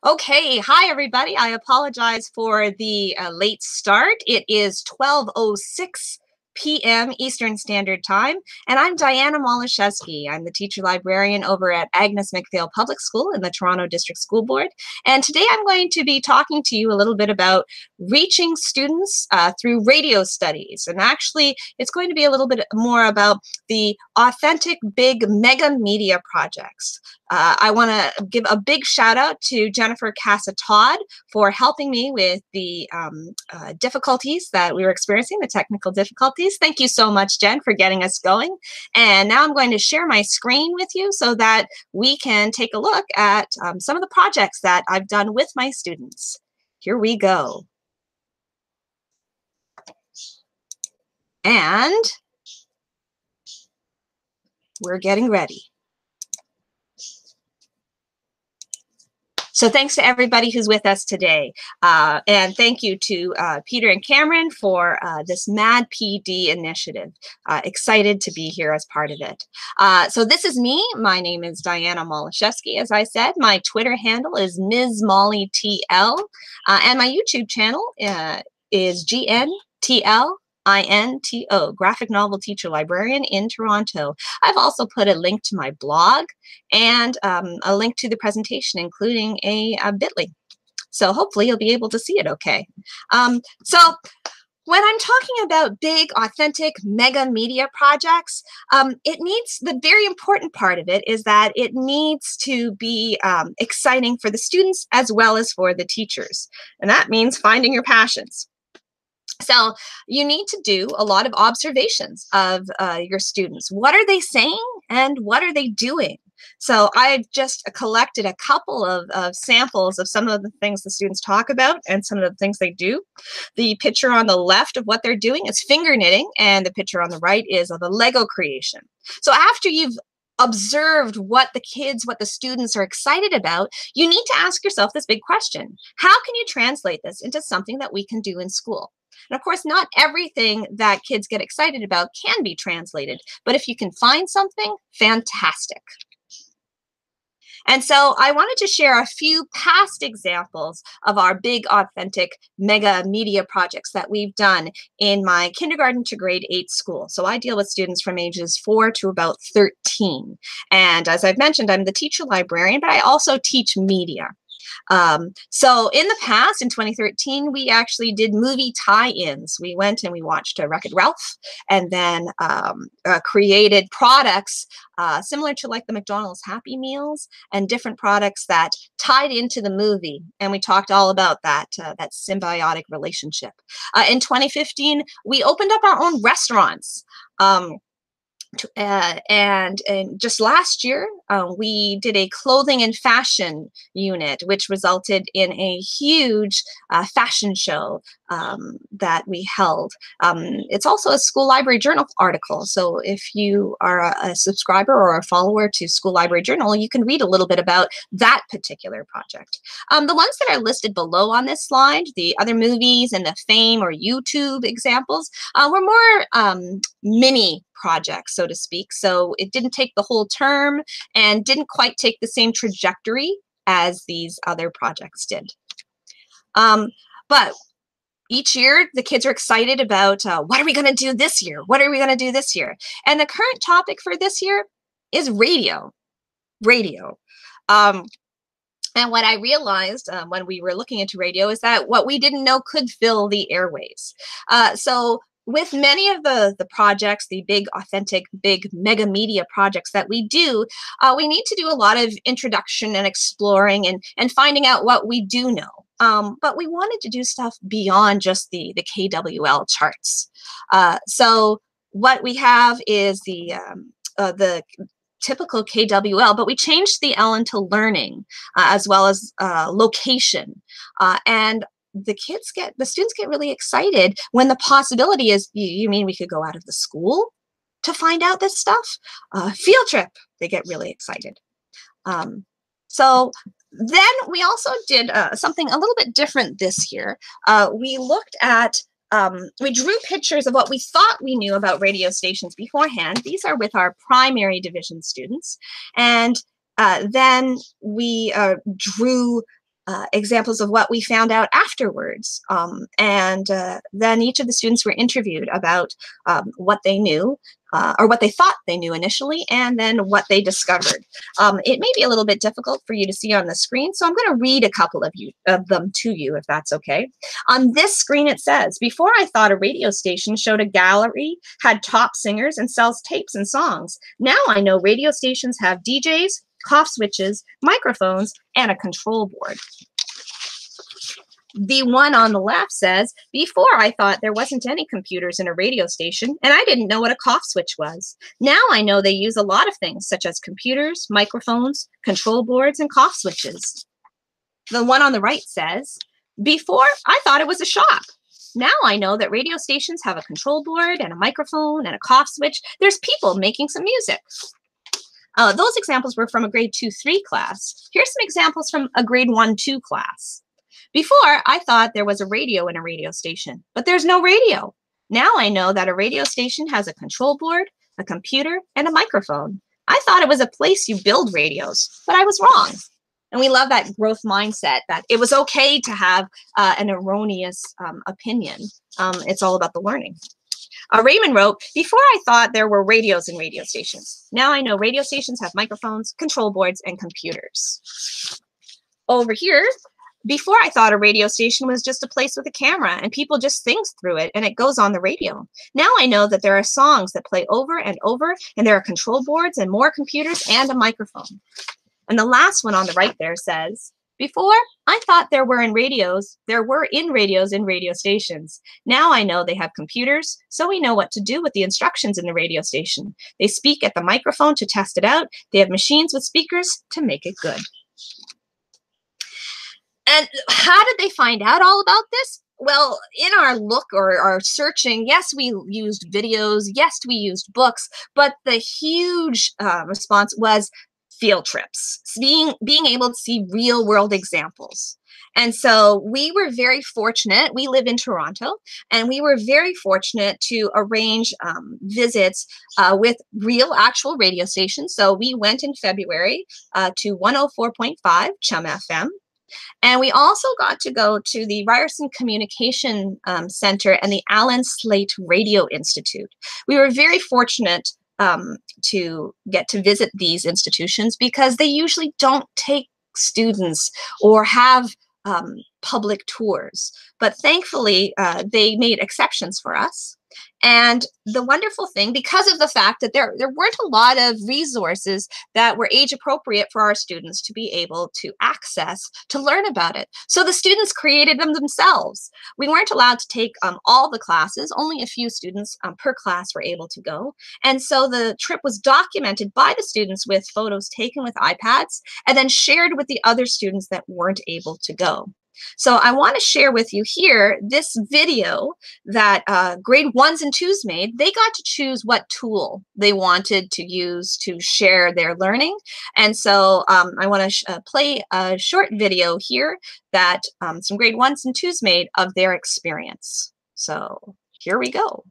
Okay, hi everybody. I apologize for the late start. It is 12:06 p.m. Eastern Standard Time, and I'm Diana Molishevsky. I'm the teacher librarian over at Agnes McPhail Public School in the Toronto District School Board. And today I'm going to be talking to you a little bit about reaching students through radio studies. And actually, it's going to be a little bit more about the authentic big mega media projects. I want to give a big shout out to Jennifer Casa-Todd for helping me with the difficulties that we were experiencing, the technical difficulties. Thank you so much, Jen, for getting us going. And now I'm going to share my screen with you so that we can take a look at some of the projects that I've done with my students. Here we go. And we're getting ready. So thanks to everybody who's with us today. And thank you to Peter and Cameron for this MADPD initiative. Excited to be here as part of it. So this is me. My name is Diana Molishevsky, as I said. My Twitter handle is Ms. Molly TL. And my YouTube channel is GNTL. INTO, Graphic Novel Teacher Librarian in Toronto. I've also put a link to my blog and a link to the presentation, including a bit.ly. So hopefully you'll be able to see it okay. So when I'm talking about big, authentic, mega media projects, the very important part of it is that it needs to be exciting for the students as well as for the teachers. And that means finding your passions. So you need to do a lot of observations of your students. What are they saying and what are they doing? So I've just collected a couple of samples of some of the things the students talk about and some of the things they do. The picture on the left of what they're doing is finger knitting, and the picture on the right is of a Lego creation. So after you've observed what the students are excited about, you need to ask yourself this big question. How can you translate this into something that we can do in school? And of course, not everything that kids get excited about can be translated, but if you can find something, fantastic. And so I wanted to share a few past examples of our big, authentic, mega media projects that we've done in my kindergarten to grade 8 school. So I deal with students from ages 4 to about 13. And as I've mentioned, I'm the teacher librarian, but I also teach media. So in the past, in 2013, we actually did movie tie-ins. We went and we watched Wreck-It Ralph, and then created products similar to like the McDonald's Happy Meals and different products that tied into the movie. And we talked all about that symbiotic relationship. In 2015, we opened up our own restaurants. And just last year, we did a clothing and fashion unit, which resulted in a huge fashion show that we held. It's also a School Library Journal article. So if you are a subscriber or a follower to School Library Journal, you can read a little bit about that particular project. The ones that are listed below on this slide, the other movies and the Fame or YouTube examples, were more mini projects, so to speak. So it didn't take the whole term and didn't quite take the same trajectory as these other projects did. But each year, the kids are excited about what are we going to do this year? What are we going to do this year? And the current topic for this year is radio. And what I realized when we were looking into radio is that what we didn't know could fill the airwaves. So with many of the projects, the big, authentic, big mega media projects that we do, we need to do a lot of introduction and exploring and finding out what we do know. But we wanted to do stuff beyond just the KWL charts. So what we have is the typical KWL, but we changed the L into learning, as well as location. And the students get really excited when the possibility is, you mean we could go out of the school to find out this stuff? Field trip, they get really excited. So then we also did something a little bit different this year. We looked at we drew pictures of what we thought we knew about radio stations beforehand. These are with our primary division students. And then we drew examples of what we found out afterwards. Then each of the students were interviewed about what they knew, or what they thought they knew initially, and then what they discovered. It may be a little bit difficult for you to see on the screen, so I'm going to read a couple of them to you, if that's okay. On this screen, it says, "Before I thought a radio station showed a gallery, had top singers, and sells tapes and songs. Now I know radio stations have DJs, cough switches, microphones, and a control board." The one on the left says, "Before I thought there wasn't any computers in a radio station, and I didn't know what a cough switch was. Now I know they use a lot of things, such as computers, microphones, control boards, and cough switches." The one on the right says, "Before I thought it was a shop. Now I know that radio stations have a control board and a microphone and a cough switch. There's people making some music." Those examples were from a grade 2-3 class. Here's some examples from a grade 1-2 class. "Before, I thought there was a radio in a radio station, but there's no radio. Now I know that a radio station has a control board, a computer, and a microphone. I thought it was a place you build radios, but I was wrong." And we love that growth mindset, that it was okay to have an erroneous opinion. It's all about the learning. Raymond wrote, "Before I thought there were radios in radio stations. Now I know radio stations have microphones, control boards, and computers." Over here, "Before I thought a radio station was just a place with a camera and people just sing through it and it goes on the radio. Now I know that there are songs that play over and over, and there are control boards and more computers and a microphone." And the last one on the right there says, "Before, I thought there were in radios in radio stations. Now I know they have computers, so we know what to do with the instructions in the radio station. They speak at the microphone to test it out. They have machines with speakers to make it good." And how did they find out all about this? Well, in our look or our searching, yes, we used videos, yes, we used books, but the huge response was field trips, being able to see real world examples. And so we were very fortunate. We live in Toronto, and we were very fortunate to arrange visits with real actual radio stations. So we went in February to 104.5 Chum FM. And we also got to go to the Ryerson Communication Center and the Allen Slate Radio Institute. We were very fortunate to get to visit these institutions because they usually don't take students or have public tours. But thankfully, they made exceptions for us. And the wonderful thing, because of the fact that there weren't a lot of resources that were age appropriate for our students to be able to access to learn about it. So the students created them themselves. We weren't allowed to take all the classes. Only a few students per class were able to go. And so the trip was documented by the students with photos taken with iPads and then shared with the other students that weren't able to go. So I want to share with you here this video that grade 1s and 2s made. They got to choose what tool they wanted to use to share their learning. And so I want to play a short video here that some grade 1s and 2s made of their experience. So here we go.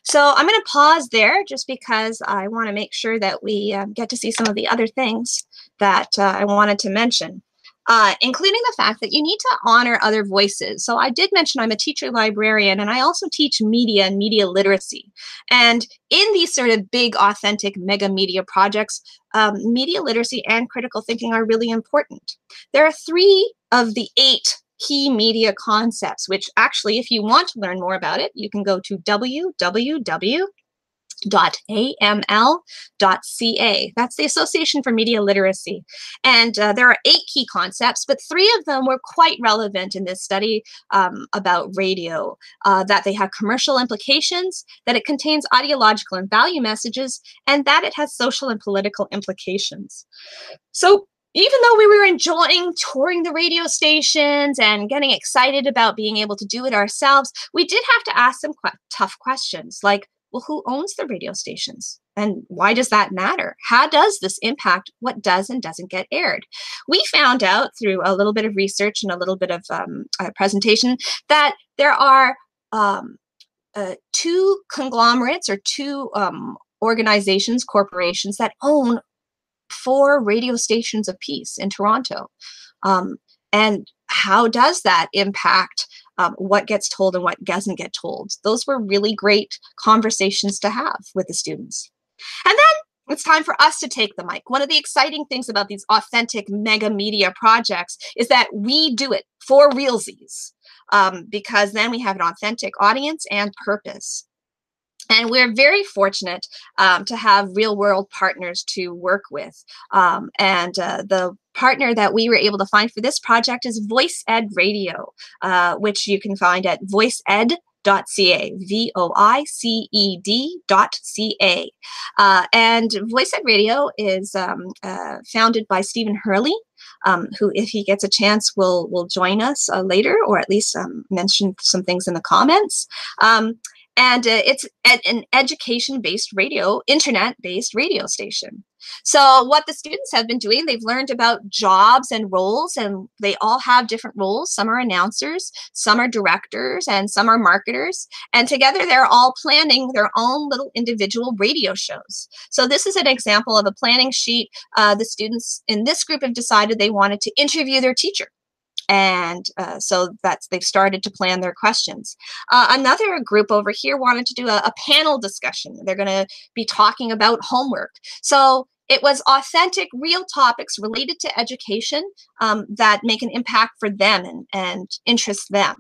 So I'm going to pause there just because I want to make sure that we get to see some of the other things that I wanted to mention, including the fact that you need to honor other voices. So I did mention I'm a teacher librarian, and I also teach media and media literacy. And in these sort of big, authentic mega media projects, media literacy and critical thinking are really important. There are three of the 8 key media concepts, which actually, if you want to learn more about it, you can go to www.aml.ca. That's the Association for Media Literacy. And there are 8 key concepts, but 3 of them were quite relevant in this study about radio, that they have commercial implications, that it contains ideological and value messages, and that it has social and political implications. So even though we were enjoying touring the radio stations and getting excited about being able to do it ourselves, we did have to ask some tough questions like, well, who owns the radio stations? And why does that matter? How does this impact what does and doesn't get aired? We found out through a little bit of research and a little bit of presentation that there are 2 conglomerates or 2 organizations, corporations that own 4 radio stations apiece in Toronto. And how does that impact what gets told and what doesn't get told? Those were really great conversations to have with the students. And then it's time for us to take the mic. One of the exciting things about these authentic mega media projects is that we do it for realsies, because then we have an authentic audience and purpose. And we're very fortunate to have real-world partners to work with. The partner that we were able to find for this project is Voice Ed Radio, which you can find at voiced.ca, voiced.ca. And Voice Ed Radio is founded by Stephen Hurley, who, if he gets a chance, will join us later, or at least mention some things in the comments. And it's an education-based radio, internet-based radio station. So what the students have been doing, they've learned about jobs and roles, and they all have different roles. Some are announcers, some are directors, and some are marketers. And together they're all planning their own little individual radio shows. So this is an example of a planning sheet. The students in this group have decided they wanted to interview their teacher. And so they've started to plan their questions. Another group over here wanted to do a panel discussion. They're going to be talking about homework. So it was authentic, real topics related to education that make an impact for them and interest them.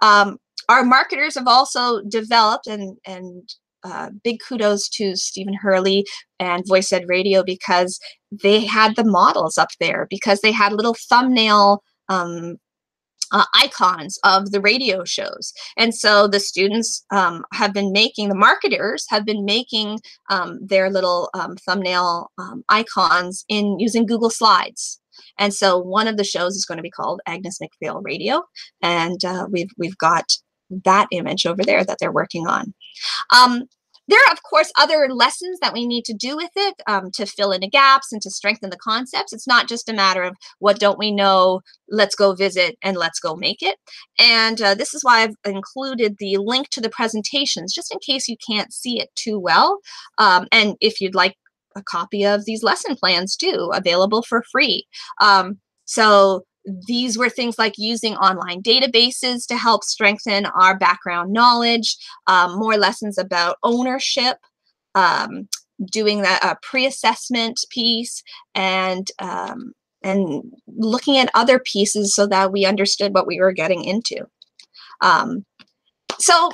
Our marketers have also developed, and big kudos to Stephen Hurley and Voice Ed Radio, because they had the models up there, because they had little thumbnail icons of the radio shows. And so the students have been making, the marketers have been making their little thumbnail icons using Google Slides. And so one of the shows is going to be called Agnes McPhail Radio. And we've got that image over there that they're working on. There are, of course, other lessons that we need to do with it to fill in the gaps and to strengthen the concepts. It's not just a matter of what don't we know, let's go visit and let's go make it. And this is why I've included the link to the presentations, just in case you can't see it too well. And if you'd like a copy of these lesson plans too, available for free. So these were things like using online databases to help strengthen our background knowledge, more lessons about ownership, doing a pre-assessment piece, and looking at other pieces so that we understood what we were getting into. So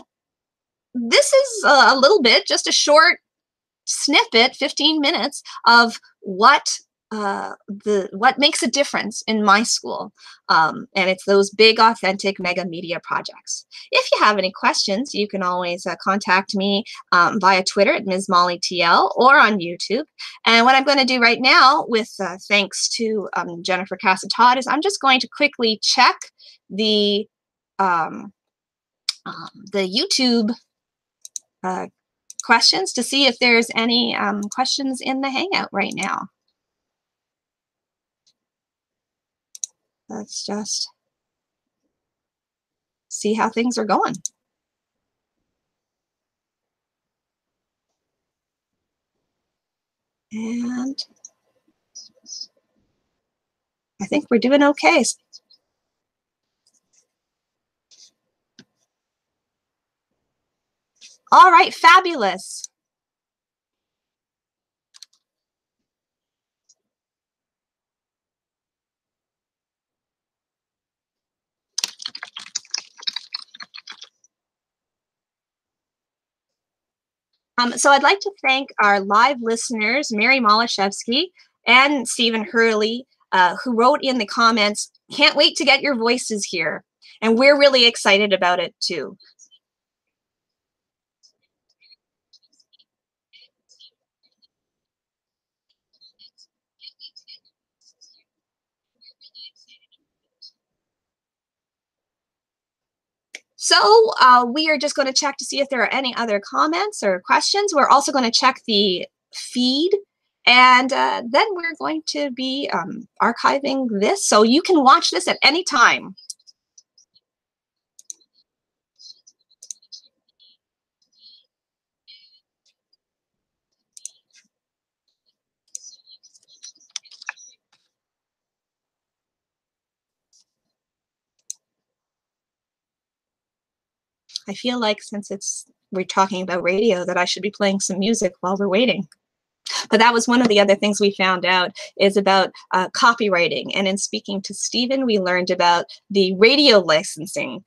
this is a little bit, just a short snippet, 15 minutes, of what makes a difference in my school. And it's those big, authentic mega media projects. If you have any questions, you can always contact me via Twitter at Ms. Molly TL or on YouTube. And what I'm going to do right now, with thanks to Jennifer Cassatod, is I'm just going to quickly check the YouTube questions to see if there's any questions in the Hangout right now. Let's just see how things are going. And I think we're doing okay. All right, fabulous. So I'd like to thank our live listeners, Mary Malashevsky and Stephen Hurley, who wrote in the comments, "Can't wait to get your voices here." And we're really excited about it too. So we are just going to check to see if there are any other comments or questions. We're also going to check the feed, and then we're going to be archiving this, so you can watch this at any time. I feel like since we're talking about radio, that I should be playing some music while we're waiting. But that was one of the other things we found out is about copywriting. And in speaking to Stephen, we learned about the radio licensing.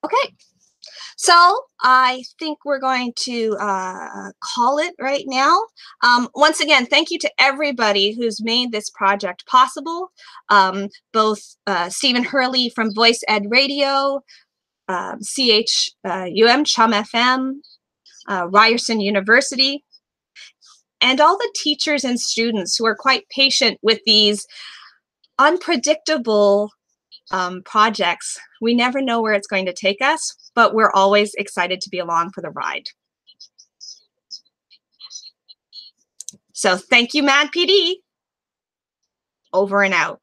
Okay, so I think we're going to call it right now. Once again, thank you to everybody who's made this project possible, both Stephen Hurley from Voice Ed Radio, CHUM, Chum FM, Ryerson University, and all the teachers and students who are quite patient with these unpredictable projects. We never know where it's going to take us, but we're always excited to be along for the ride. So thank you, MADPD. Over and out.